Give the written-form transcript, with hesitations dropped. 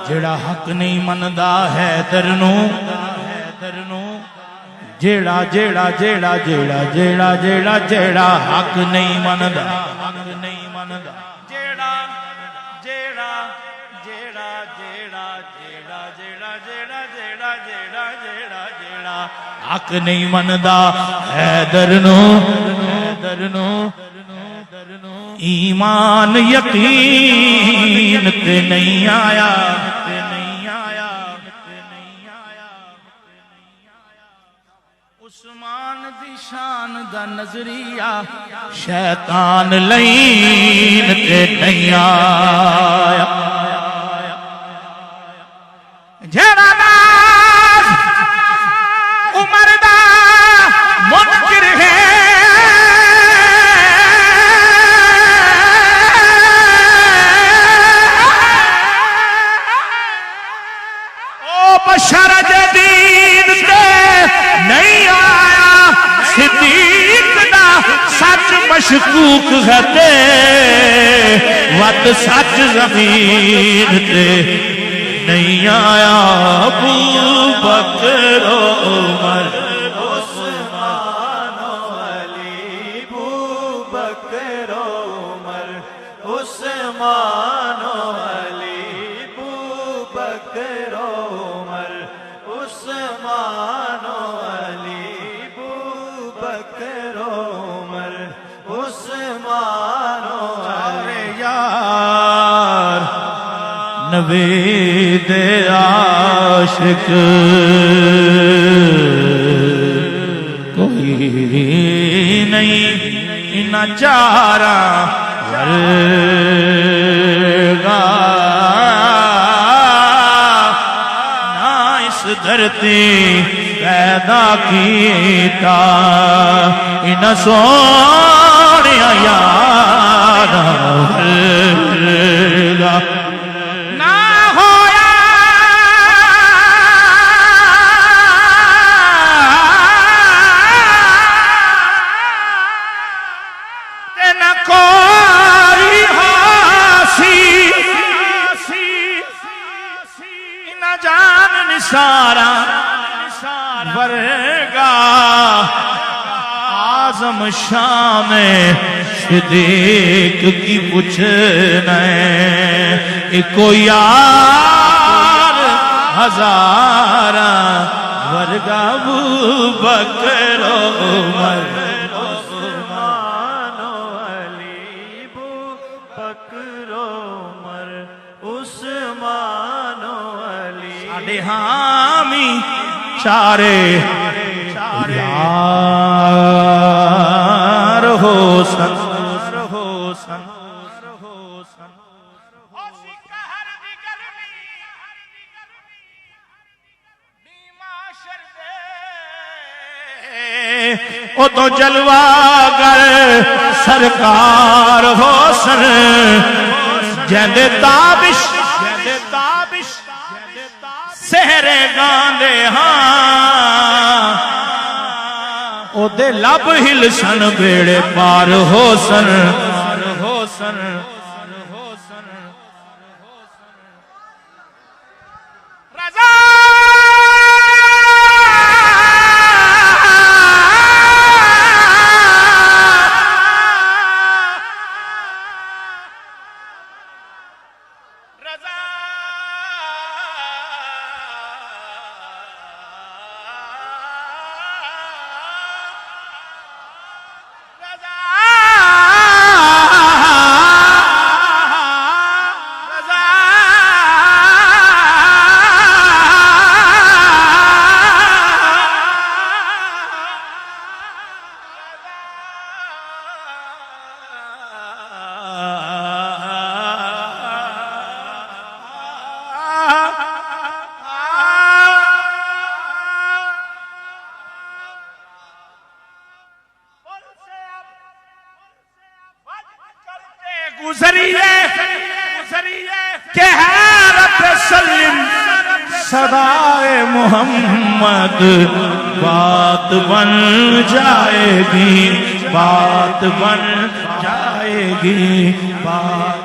جیڑا حق نہیں مندا حیدر نو جیڑا جیڑا جیڑا جیڑا جیڑا جیڑا جیڑا حق نہیں مندا جیڑا جیڑا جیڑا جیڑا جیڑا جیڑا جیڑا جیڑا جیڑا جیڑا جیڑا حق نہیں مندا حیدر نو ایمان یقین تے نہیں آیا عثمان دی شان دا نظریہ شیطان لین تے نہیں آیا جیڑا ناز عمر دا منکر ہے شرج دین دے نہیں آیا صدیق دا سچ مشکوک ہے ود سچ زمین تے نہیں آیا ابو بکر و عمر عثمان و علی ابو بکر و عمر عثمان و علی ابو بکر و عثمان و علی ابو بکر و عمر عثمان و علی یار نوید عاشق کوئی نہیں نہ چارہ ورگا دھرتی پیدا کیتا ان سونیا یار نہ ہویا تے نہ کوئی حاسی نہ جان نثارا ورگا آزم شام صدیق کی پوچھنے ایکو یار ہزارہ ورگا ابو بکر و عمر عثمان و علی ابو بکر و عمر عثمان و علی ساڑھے حامی چارے یار حسن او تو جلوہ گر سرکار حسن جیندے تابش سہرے گاندے ہاں او دے لب ہل سن بیڑے پار حسن رضا کہ ہے رب سلم صدائے محمد بات بن جائے گی، بات بن جائے گی، بات